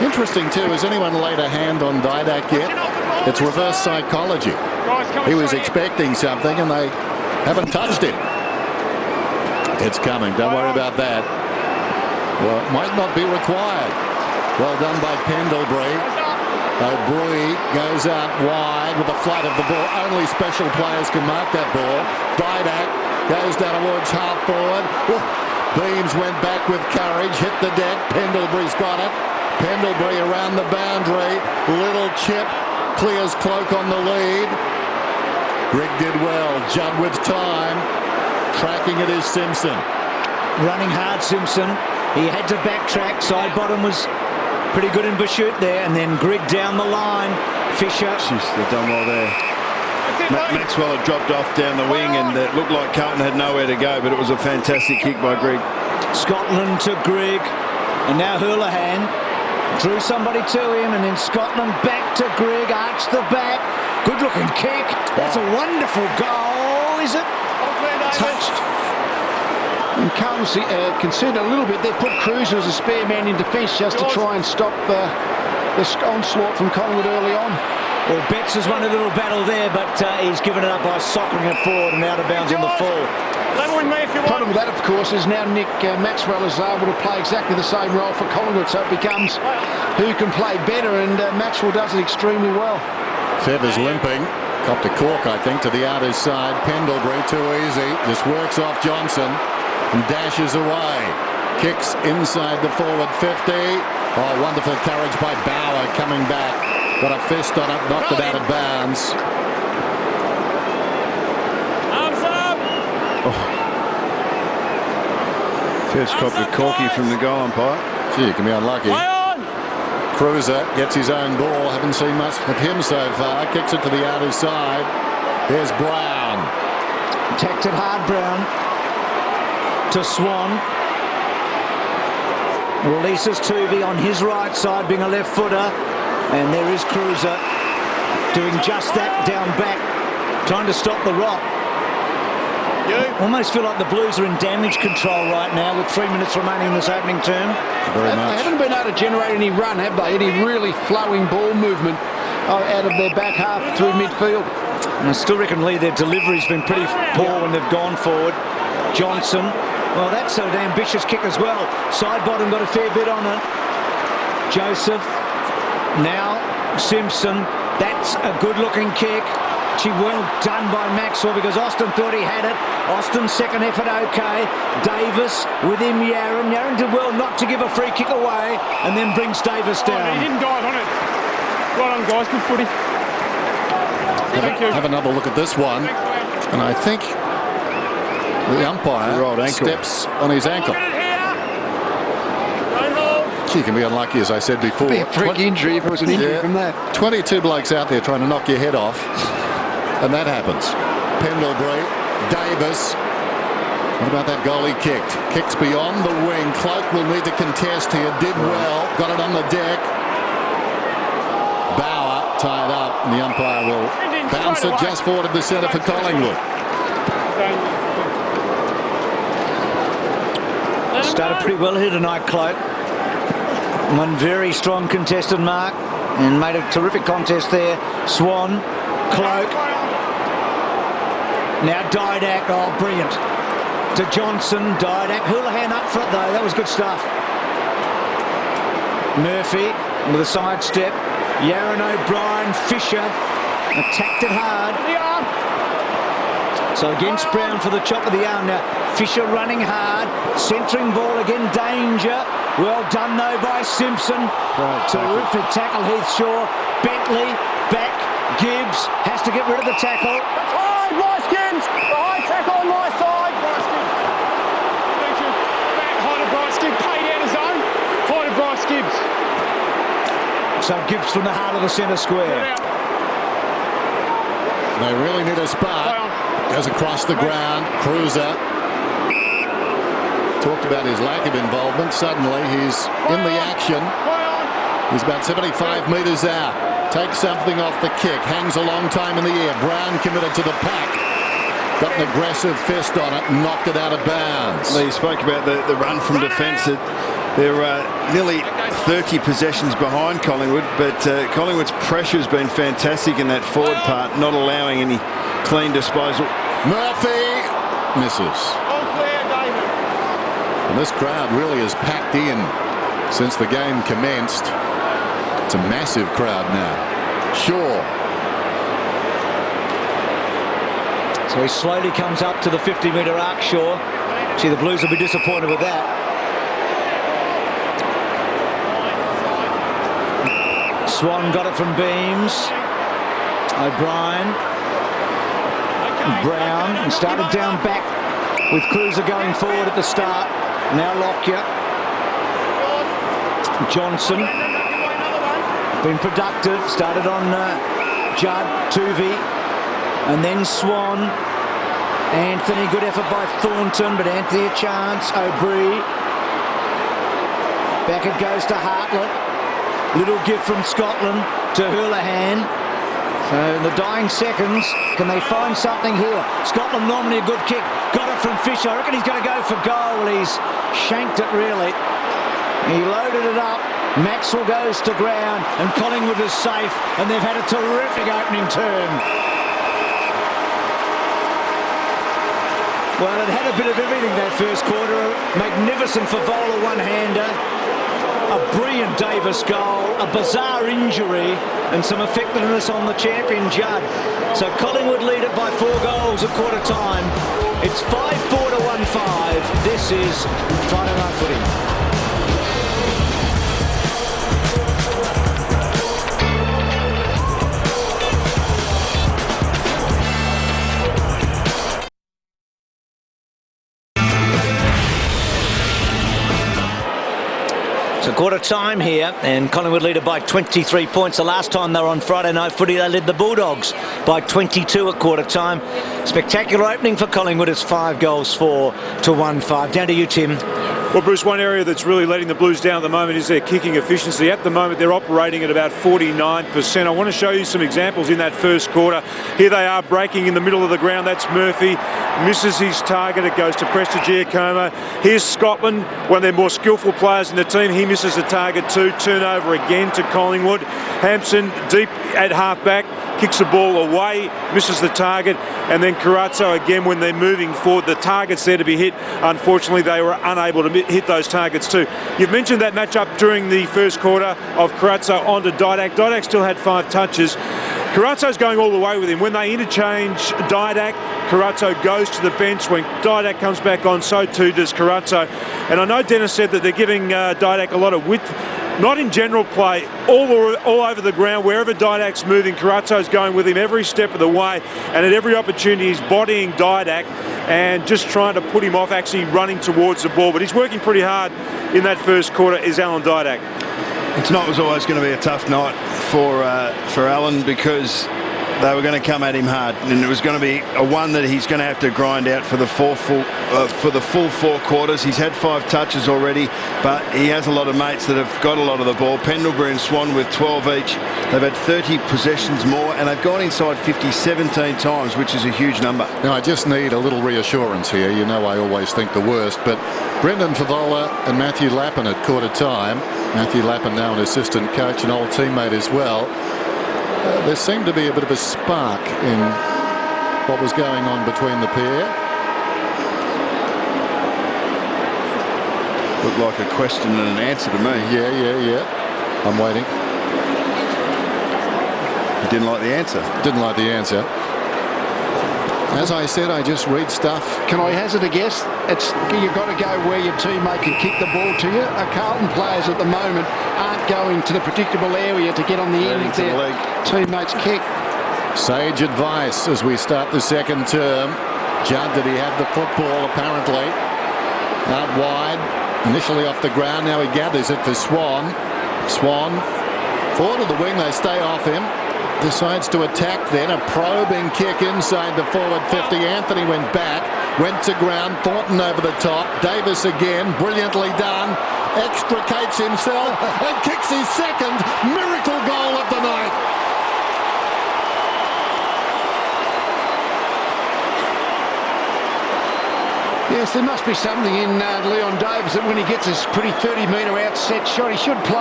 Interesting too, has anyone laid a hand on Didak yet? It's reverse psychology. He was expecting something and they haven't touched him. It's coming, don't worry about that. Well, it might not be required. Well done by Pendlebury. O'Brien goes out wide with a flight of the ball. Only special players can mark that ball. Didak goes down towards half forward. Ooh. Beams went back with courage, hit the deck. Pendlebury's got it. Pendlebury around the boundary. Little chip clears Cloak on the lead. Grigg did well. Judd with time. Tracking it is Simpson. Running hard, Simpson. He had to backtrack. Side bottom was pretty good in Bashut there, and then Grigg down the line. Fisher. Jeez, they've done well there. Maxwell had dropped off down the wing, and it looked like Carlton had nowhere to go, but it was a fantastic kick by Grigg. Scotland to Grigg, and now Houlihan drew somebody to him, and then Scotland back to Grigg, arched the back. Good looking kick. That's a wonderful goal, is it? Touched. And Carlton conceded a little bit. They put Cruiser as a spare man in defence just to try and stop the onslaught from Collingwood early on. Well, Betts has won a little battle there, but he's given it up by soccering it forward and out of bounds on the full. The problem with that, of course, is now Nick Maxwell is able to play exactly the same role for Collingwood, so it becomes who can play better, and Maxwell does it extremely well. Feathers limping. Copped a cork, I think, to the outer's side. Pendlebury too easy. Just works off Johnson and dashes away. Kicks inside the forward 50. Oh, wonderful courage by Bauer coming back. Got a fist on it, knocked it out of bounds. Arms up! First copped a corky from the goal umpire. Gee, you can be unlucky. Cruiser gets his own ball. Haven't seen much of him so far. Kicks it to the outer side. Here's Brown. Tacked it hard, Brown. To Swan. Releases Tuvey on his right side, being a left footer. And there is Cruiser doing just that down back, trying to stop the rock. Almost feel like the Blues are in damage control right now with 3 minutes remaining in this opening term. Very much. They haven't been able to generate any run, have they? Any really flowing ball movement out of their back half through midfield. And I still reckon, Lee, their delivery's been pretty poor when they've gone forward. Johnson, well, that's an ambitious kick as well. Side bottom got a fair bit on it. Joseph. Now Simpson, that's a good looking kick. Gee, well done by Maxwell, because Austin thought he had it. Austin's second effort okay. Davis with him, Yaron. Yaron did well not to give a free kick away, and then brings Davis down. He didn't dive on it. Well done, guys, good footy. Have another look at this one, and I think the umpire steps on his ankle. He can be unlucky, as I said before. Be a freak injury if it was an injury from that. 22 blokes out there trying to knock your head off, and that happens. Pendlebury, Davis. What about that goal he kicked? Kicks beyond the wing. Cloak will need to contest here. Did well. Got it on the deck. Bauer tied up, and the umpire will bounce it just forward of the centre for Collingwood. Started pretty well here tonight, Cloak. One very strong contested mark and made a terrific contest there. Swan, Cloak. Now Didak, oh brilliant. To Johnson, Didak. Houlihan up front though, that was good stuff. Murphy with a sidestep. Yaron O'Brien, Fisher attacked it hard. So against Brown for the chop of the arm. Now Fisher running hard, centering ball again, danger. Well done though by Simpson. Terrific tackle, Heath Shaw. Bentley back. Gibbs has to get rid of the tackle. That's high, Bryce Gibbs. The high tackle on my side. Bryce Gibbs. Back, high to Bryce Gibbs. Paid out his own. High to Bryce Gibbs. So Gibbs from the heart of the centre square. They really need a spark. Goes across the ground. Cruiser. Talked about his lack of involvement. Suddenly he's in the action. He's about 75 metres out. Takes something off the kick. Hangs a long time in the air. Brown committed to the pack. Got an aggressive fist on it. Knocked it out of bounds. Lee spoke about the run from defence. They're nearly 30 possessions behind Collingwood, but Collingwood's pressure has been fantastic in that forward part, not allowing any clean disposal. Murphy misses. And this crowd really is packed in since the game commenced. It's a massive crowd now. Shaw. So he slowly comes up to the 50-metre arc, Shaw. Gee, the Blues will be disappointed with that. Swan got it from Beams. O'Brien. Brown. And started down back with Cruiser going forward at the start. Now Lockyer. Johnson. Been productive. Started on Judd, Tuvey. And then Swan. Anthony, good effort by Thornton, but Anthony a chance. O'Brien. Back it goes to Hartlett. Little gift from Scotland to Houlihan. So in the dying seconds, can they find something here? Scotland normally a good kick. Got it from Fisher. I reckon he's going to go for goal. He's shanked it really. He loaded it up. Maxwell goes to ground and Collingwood is safe, and they've had a terrific opening term. Well, it had a bit of everything that first quarter. Magnificent Favola one-hander. A brilliant Davis goal, a bizarre injury, and some effectiveness on the champion Judd. So Collingwood lead it by 4 goals at quarter time. It's 5-4 to 1-5. This is Friday Night Footy. So quarter time here, and Collingwood lead it by 23 points. The last time they were on Friday Night Footy, they led the Bulldogs by 22 at quarter time. Spectacular opening for Collingwood. It's 5 goals 4 to 1-5. Down to you, Tim. Well, Bruce, one area that's really letting the Blues down at the moment is their kicking efficiency. At the moment, they're operating at about 49%. I want to show you some examples in that first quarter. Here they are breaking in the middle of the ground. That's Murphy. Misses his target. It goes to Prestigiacomo. Here's Scotland, one of their more skillful players in the team. He misses the target too. Turnover again to Collingwood. Hampson deep at half-back. Kicks the ball away, misses the target, and then Carazzo again when they're moving forward. The target's there to be hit. Unfortunately, they were unable to hit those targets too. You've mentioned that matchup during the first quarter of Carazzo onto Didac. Didac still had 5 touches. Carazzo's going all the way with him. When they interchange Didac, Carazzo goes to the bench. When Didac comes back on, so too does Carazzo. And I know Dennis said that they're giving Didac a lot of width. Not in general play, all over the ground, wherever Didac's moving, Carazzo's going with him every step of the way, and at every opportunity he's bodying Didac and just trying to put him off actually running towards the ball. But he's working pretty hard in that first quarter, is Alan Didac. Tonight was always going to be a tough night for Alan, because they were going to come at him hard, and it was going to be a one that he's going to have to grind out for the full 4 quarters. He's had 5 touches already, but he has a lot of mates that have got a lot of the ball. Pendlebury and Swan with 12 each. They've had 30 possessions more, and they've gone inside 50 17 times, which is a huge number. Now, I just need a little reassurance here. You know I always think the worst, but Brendan Favola and Matthew Lappin at quarter time. Matthew Lappin now an assistant coach, an old teammate as well. There seemed to be a bit of a spark in what was going on between the pair. Looked like a question and an answer to me. Yeah. I'm waiting. He didn't like the answer. Didn't like the answer. As I said, I just read stuff. Can I hazard a guess? You've got to go where your teammate can kick the ball to you. Our Carlton players at the moment aren't going to the predictable area to get on the end of their teammate's kick. Sage advice as we start the second term. Judd, did he have the football apparently? Out wide, initially off the ground, now he gathers it for Swan. Swan, forward of the wing, they stay off him. Decides to attack then, a probing kick inside the forward 50. Anthony went back, went to ground, Thornton over the top, Davis again, brilliantly done, extricates himself and kicks his second miracle goal of the night. Yes, there must be something in Leon Davis that when he gets this pretty 30-metre outset shot, he should play.